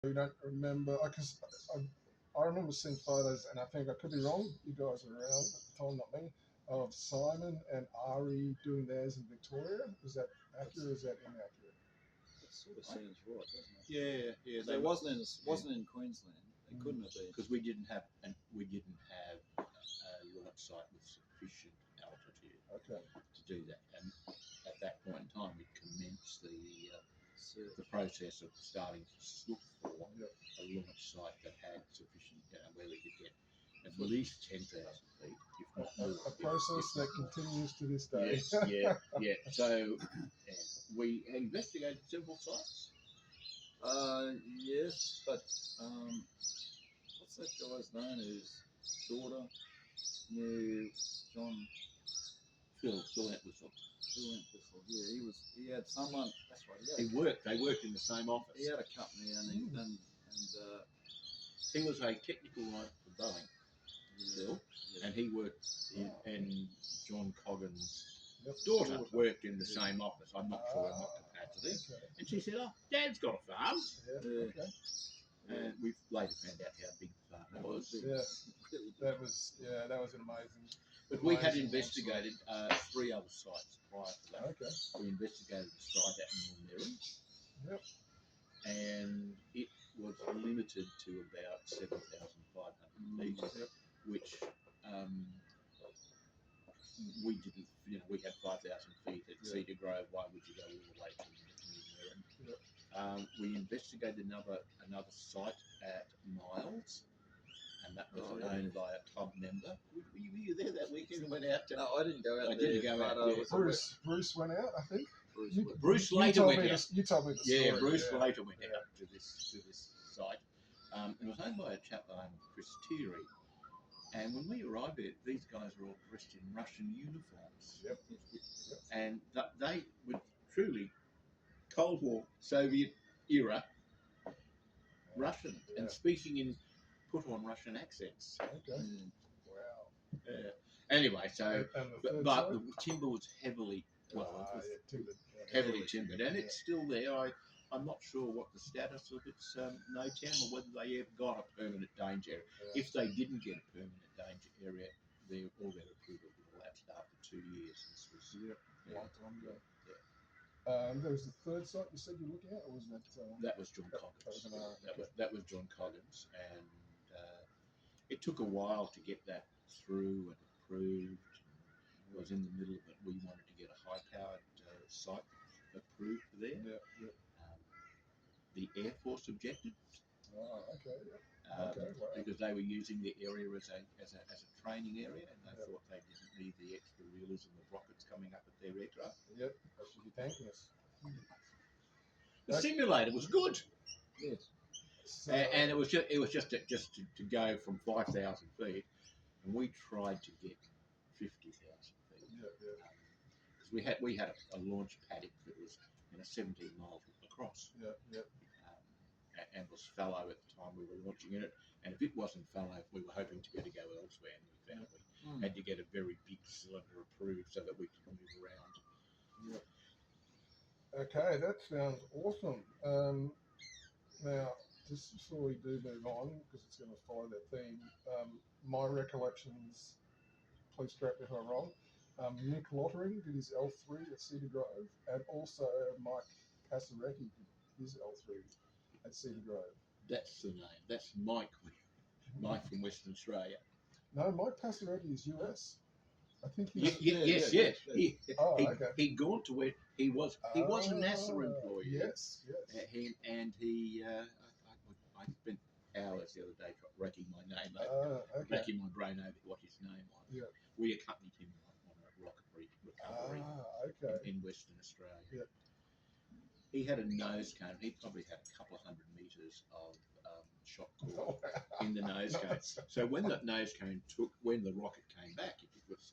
You don't remember? Because I remember seeing photos, and I think I could be wrong. You guys were around at the time, not me. Of Simon and Ari doing theirs in Victoria. Is that accurate? Or is that inaccurate? That sort of sounds right, doesn't it? Yeah. They wasn't in Queensland. They couldn't have been because we didn't have a launch site with sufficient altitude Okay. to do that. And at that point in time, we commenced the process of starting to look for a launch site that had sufficient, where we could get at least 10,000 feet, if not more. A process that continues to this day. Yeah. So we investigated several sites. Yes, but what's that guy's name? His daughter knew John. Phil Entwistle. Yeah, he had someone. That's right. They worked in the same office. He had a company, and he was a technical writer for Boeing. Phil, and he worked and John Coggan's daughter worked in the same office. I'm not sure in what capacity. Okay. And she said, "Oh, Dad's got a farm." Okay. And we later found out how big the farm was. That was amazing. But we had investigated 3 other sites prior to that. Okay. We investigated the site at Millmerran. Yep. And it was limited to about 7,500 metres, which we didn't. We had 5,000 feet at Cedar Grove. Why would you go all the way to Millmerran? We investigated another site at Miles. And that was owned by a club member. Were you there that weekend? Went out. No, I didn't go out. I didn't go out. Bruce went out, I think. Bruce later went out. You told me the story. Yeah, Bruce later went out to this site. It was owned by a chap named Chris Thierry. And when we arrived there, these guys were all dressed in Russian uniforms. Yep. And they were truly Cold War, Soviet era Russian and speaking in put-on Russian accents. Okay. Wow. Anyway, so but the timber was heavily timbered, and it's still there. I'm not sure what the status of its NOTAM or whether they ever got a permanent danger area. If they didn't get a permanent danger area, all their approval elapsed after 2 years. This was long time ago. There was the third site you said you're looking at, or was that? That was John Coggins. That was John Coggins, and it took a while to get that through and approved. It was in the middle of it. We wanted to get a high-powered site approved there. The Air Force objected. Oh, okay. Because they were using the area as a training area, and they thought they didn't need the extra realism of rockets coming up at their aircraft. Yep, they should be thanking us. The simulator was good. Yes. So, and it was just to go from 5,000 feet, and we tried to get 50,000 feet. Because we had a launch paddock that was 17 miles across. And was fallow at the time we were launching in it. And if it wasn't fallow, we were hoping to be able to go elsewhere, and we found we had to get a very big cylinder approved so that we could move around. Okay, that sounds awesome. Now, just before we do move on, because it's going to follow that theme, my recollections, please correct me if I'm wrong, Nick Lottering did his L3 at Cedar Grove, and also Mike Passarecki did his L3 at Cedar Grove. That's the name. That's Mike from Western Australia. No, Mike Passarecki is US. I think he's... Yes. He'd gone to where he was a NASA employee. Yes. He I spent hours the other day racking my name racking my brain over what his name was. Yeah. We accompanied him on a rocketry recovery in Western Australia. He had a nose cone. He probably had a couple of 100 metres of shot cord in the nose cone. So when that nose cone when the rocket came back, it was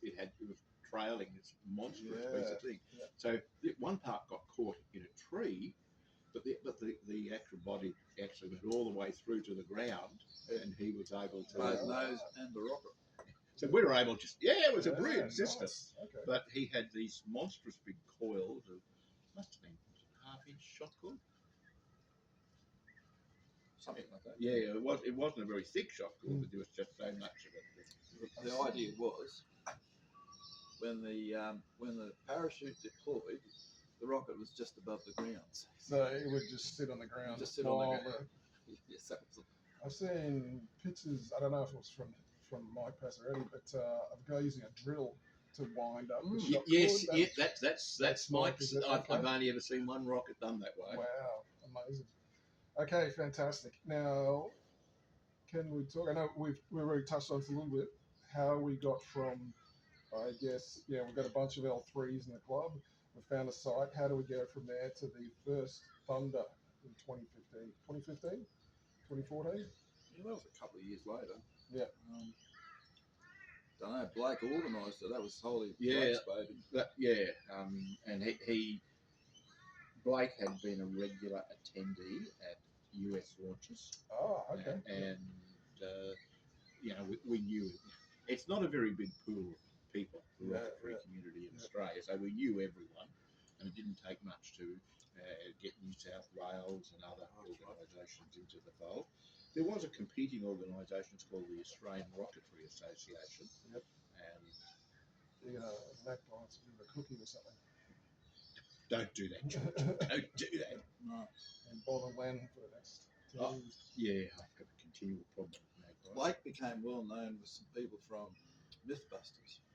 trailing this monstrous piece of thing. So one part got caught in a tree, but the actual body actually went all the way through to the ground, and he was able to both nose and the rocket. So we were able to it was a brilliant system. Nice. Okay. But he had these monstrous big coils of must have been half-inch shot cord. something like that. Yeah, it wasn't a very thick shock cord, but there was just so much of it. The idea was when the parachute deployed, the rocket was just above the ground. So it would just sit on the ground. Just sit on the ground. Yes, that was I've seen pictures. I don't know if it was from Mike Passarelli, but of a guy using a drill to wind up the shock yes, cord. yeah, that's Mike's. Okay. I've only ever seen one rocket done that way. Wow, amazing. Okay, fantastic. Now, can we talk? I know we've already touched on it a little bit. How we got from, I guess, we've got a bunch of L3s in the club. We found a site. How do we go from there to the first Thunder in 2015? 2015? 2014? Yeah, that was a couple of years later. Yeah. Don't know. Blake organised it. That was wholly Yeah, Blake's baby. And Blake had been a regular attendee at US launches. Oh, okay. And we knew it's not a very big pool of people, the rocketry community in Australia, so we knew everyone, and it didn't take much to get New South Wales and other organisations into the fold. There was a competing organisation called the Australian Rocketry Association. Yep. And Mac wants to give a cookie or something. Don't do that, George. Don't do that. No. And bother Len for the next 10 years. Yeah, I've got a continual problem with Magpie. Blake became well known with some people from Mythbusters.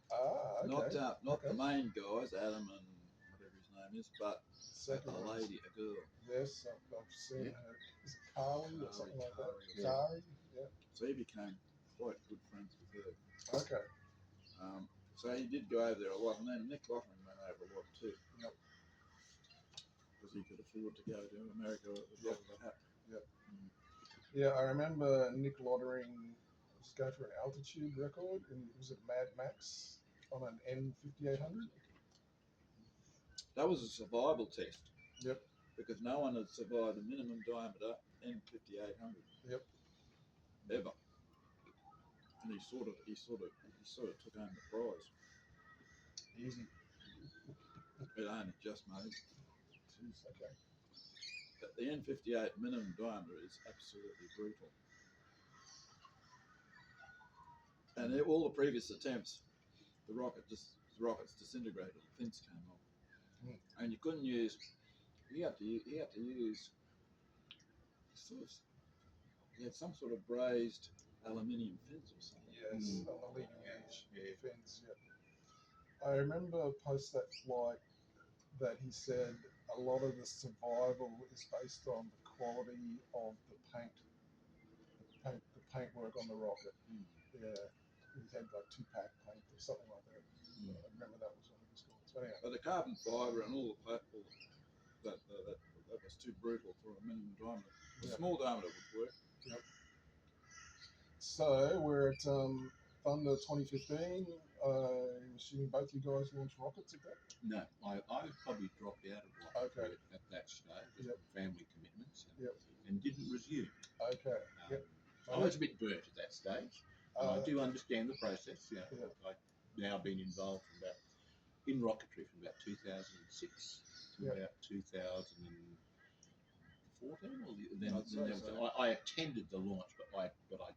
Ah, okay. Not the main guys, Adam and whatever his name is, but a lady, a girl. Yes, I've seen her. Is it Carly or something like that? Kari, yeah. So he became quite good friends with her. Okay. So he did go over there a lot, and then Nick Loughlin went over a lot too. Yep. Because he could afford to go to America at the drop of a hat. Yep. Yeah, I remember Nick Lottering was going for an altitude record, and was it Mad Max on an N5800? That was a survival test. Yep. Because no one had survived a minimum diameter N5800. Yep. Ever. And he sort of took home the prize. Easy. It only just made. Jeez, okay. But the N58 minimum diameter is absolutely brutal. And all the previous attempts, the rockets disintegrated, the fins came off. And you couldn't use, you had to use you had some sort of brazed aluminium fins or something. Yes, on the leading edge fins, yeah. I remember post that flight that he said a lot of the survival is based on the quality of the paintwork on the rocket. Yeah, he had like 2-pack paint or something like that. I remember that was one of his calls. But anyway. But the carbon fibre and all that was too brutal for a minimum diameter. A small diameter would work. Yep. So we're at Thunder 2015. I'm assuming both you guys launched rockets at that? No, I probably dropped out of rocketry at that stage with family commitments and didn't resume. Okay. I was a bit burnt at that stage. I do understand the process. I've now been involved in rocketry from about 2006 to about 2014. I attended the launch, but I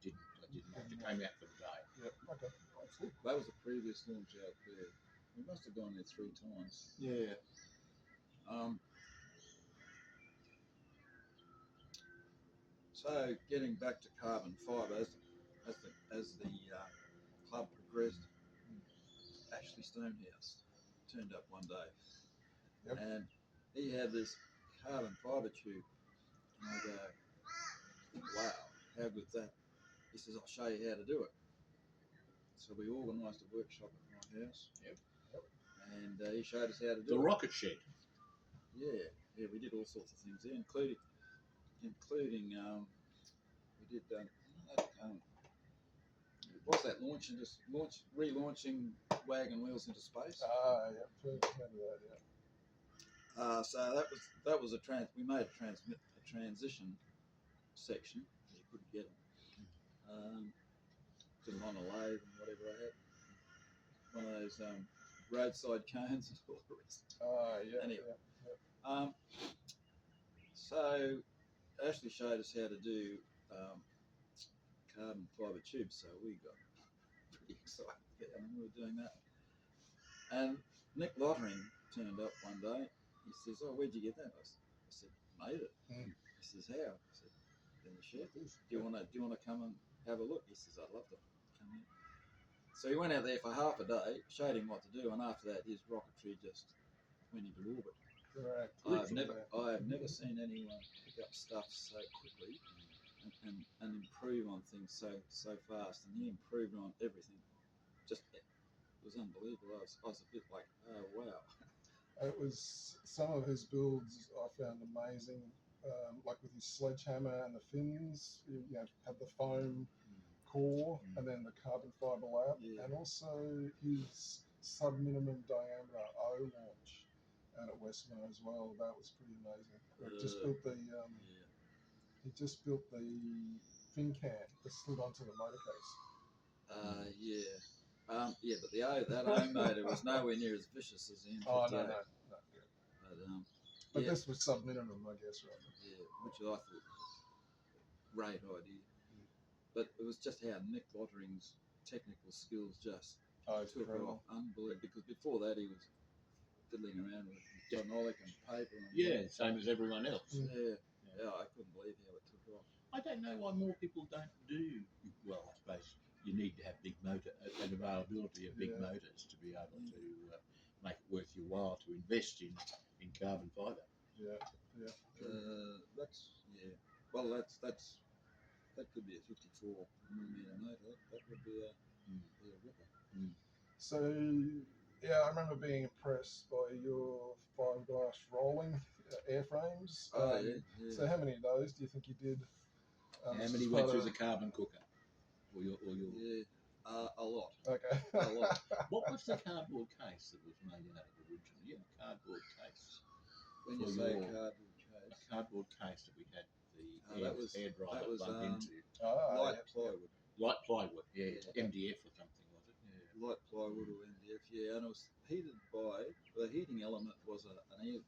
didn't. I came out for the day. Yep. Okay. That was the previous launch out there. We must have gone there 3 times. Yeah. So getting back to carbon fibre, as the club progressed, Ashley Stonehouse turned up one day, and he had this carbon fibre tube, and I go, "Wow, how good's that?" He says, "I'll show you how to do it." So we organised a workshop at my house. And he showed us how to do the rocket shed. Yeah, we did all sorts of things there, including we did what's that relaunching wagon wheels into space. So that was we made a transition section because you couldn't get them because on a lathe and whatever I had. One of those roadside cones and all the rest. Anyway, so Ashley showed us how to do carbon fibre tubes, so we got pretty excited when we were doing that. And Nick Lottering turned up one day. He says, "Oh, where'd you get that?" I said, "Made it." Mm. He says, "How?" I said, "In the shed. Do you want to come and have a look?" He says, "I'd love to come in." So he went out there for half a day, showed him what to do, and after that, his rocketry just went into orbit. Correct. I have never seen anyone pick up stuff so quickly and improve on things so fast. And he improved on everything. Just it was unbelievable. I was a bit like, oh wow. It was some of his builds I found amazing, like with his sledgehammer and the fins. You know, had the foam core and then the carbon fibre lab, and also his sub-minimum diameter O launch out at Westmo as well. That was pretty amazing. He just built the fin can that slid onto the motor case. But that O motor was nowhere near as vicious as the M58. Oh no. But yeah. this was sub-minimum, I guess, right? Yeah, which I thought was a great idea. But it was just how Nick Lottering's technical skills just took off. Unbelievable. Because before that he was fiddling around with phenolic and paper. And same as everyone else. Yeah, I couldn't believe how it took off. I don't know why more people don't do. Well, I suppose you need to have big motor and availability of big motors to be able to make it worth your while to invest in carbon fibre. That could be a 54mm motor. That would be a ripper. So I remember being impressed by your fiberglass rolling airframes. So how many of those do you think you did? How many went through the carbon cooker? Or your... A lot. Okay. A lot. What was the cardboard case that was made out of originally? You had a cardboard case. When you say cardboard case? A cardboard case that we had the air dryer plugged into. Light plywood. Light plywood, MDF or something, was it? Yeah. Light plywood or MDF, and it was heated by, the heating element was a hair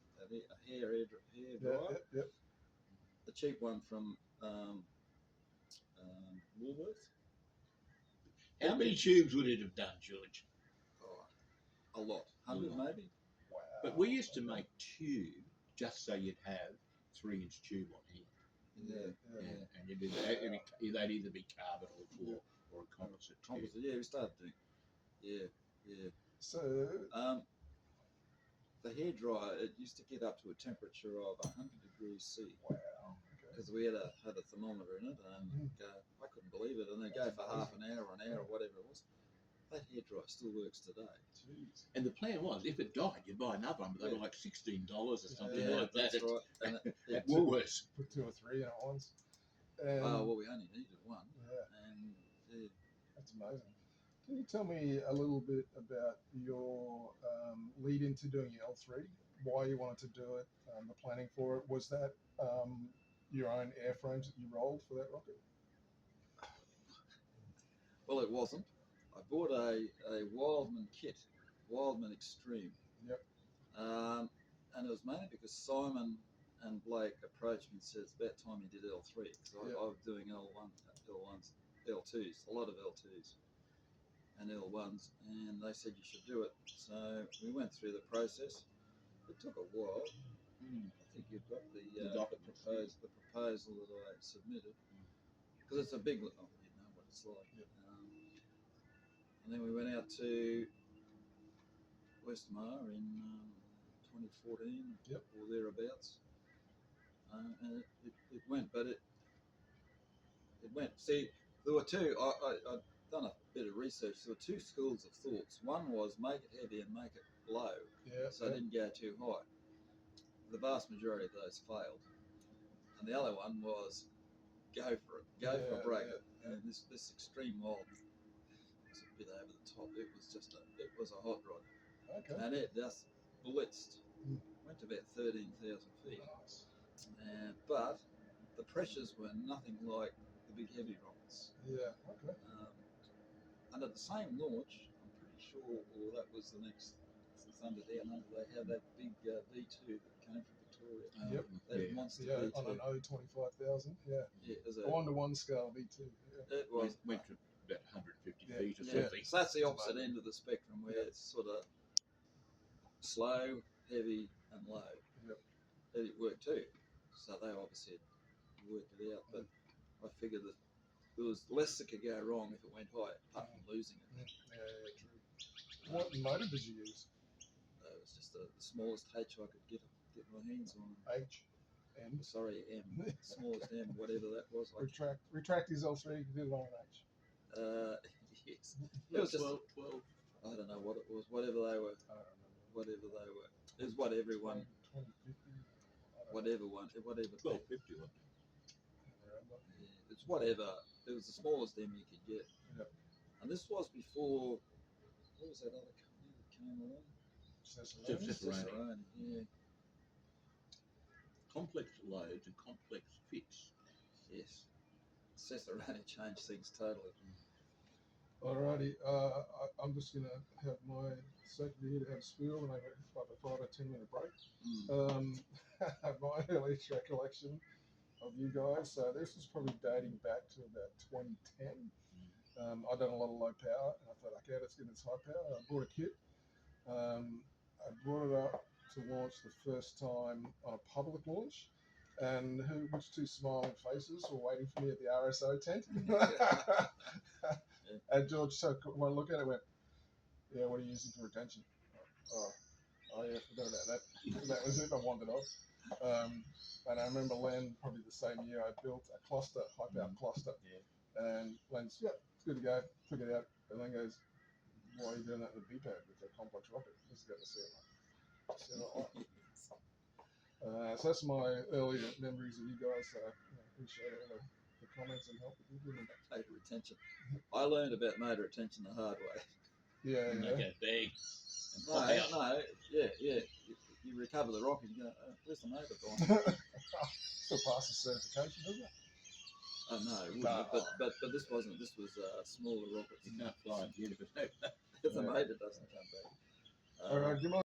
dryer. Yep. The cheap one from Woolworths. How many tubes would it have done, George? A lot. 100 maybe. Wow. But we used to make tube just so you'd have 3-inch tube on here. And you'd they'd either be carbon or a composite tube. Yeah, we started doing. Yeah. So the hair dryer, it used to get up to a temperature of 100 degrees C. Wow. Because we had a thermometer in it, and I couldn't believe it. And they go for half an hour, or whatever it was. That hair dryer still works today. Jeez. And the plan was, if it died, you'd buy another one, but they were like $16 or something like that. That's right. And at Woolworths. Put 2 or 3 in at once. Well, we only needed one. And that's amazing. Can you tell me a little bit about your lead into doing your L3? Why you wanted to do it, the planning for it? Was that your own airframes that you rolled for that rocket? Well, it wasn't. I bought a Wildman kit, Wildman Extreme. Yep. And it was mainly because Simon and Blake approached me and said it's about time you did L3, because I was doing L1s, L2s, a lot of L2s and L1s, and they said you should do it. So we went through the process. It took a while. I think you've got the proposal that I submitted, because it's a big. Oh, you know what it's like. Yep. And then we went out to Westmar in 2014 or thereabouts, and it went, but it went. See, there were two. I'd done a bit of research. There were two schools of thoughts. One was make it heavy and make it low, so it didn't go too high. The vast majority of those failed, and the other one was go for it, go for a break. And this Extreme Wild was a bit over the top. It was a hot rod, and it just blitzed. Went to about 13,000 feet, but the pressures were nothing like the big heavy rockets. And at the same launch, I'm pretty sure, or that was the next Thunder Down Under, they had that big V2 that came from Victoria. Yep. That Yeah. monster Yeah, V2. on an O25,000. Yeah. Yeah, it was a, 1-to-1 scale V2. Yeah. it was. Went to about 150 Yeah. feet or Yeah. something. So that's the It's opposite amazing. end of the spectrum, where Yeah. it's sort of slow, heavy, and low. Yep. It worked too. So they obviously had worked it out, but I figured that there was less that could go wrong if it went high, apart from losing it. Yeah, true. What motor did you use? It was just the smallest H I could get my hands on. H, M. Sorry, M. Smallest M, whatever that was. Retract his L3. You can do it on an H. Yes. It was just, 12. I don't know what it was, whatever they were. I don't remember. Whatever they were. It was what everyone, 2050. whatever 1250 one. Yeah, it's whatever. It was the smallest M you could get. Yep. And this was before, what was that other company that came along? Cicerone. Cicerone, yeah. Complex loads and complex fits. Yes. Cicerone changed things totally. Alrighty, I'm just gonna have my second here to have a spiel and have like a 5 or 10 minute break. My earliest recollection of you guys. So this is probably dating back to about 2010. I'd done a lot of low power, and I thought, okay, let's get into high power. I bought a kit. I brought it up to launch the first time on a public launch. And which two smiling faces were waiting for me at the RSO tent? And George took one look at it and went, yeah, what are you using for retention? Oh yeah, forgot about that. That was it, I wandered off. And I remember Len, probably the same year, I built a cluster, high power cluster. Yeah. And Len's, yeah, it's good to go. Took it out. And Len goes, why are you doing that with a B-pad with a complex rocket? Just got to see it. So that's my earlier memories of you guys. I appreciate all the comments and help that you've given. Motor retention. I learned about motor retention the hard way. Yeah, And yeah. they go big. And No, pop out. no, yeah. You recover the rocket, you go, oh, where's the motor gone? Still passes certification, doesn't it? Oh no, it wouldn't. No. But this wasn't. This was smaller rockets. You can't fly again if it's no. The motor doesn't come back. All right, do you mind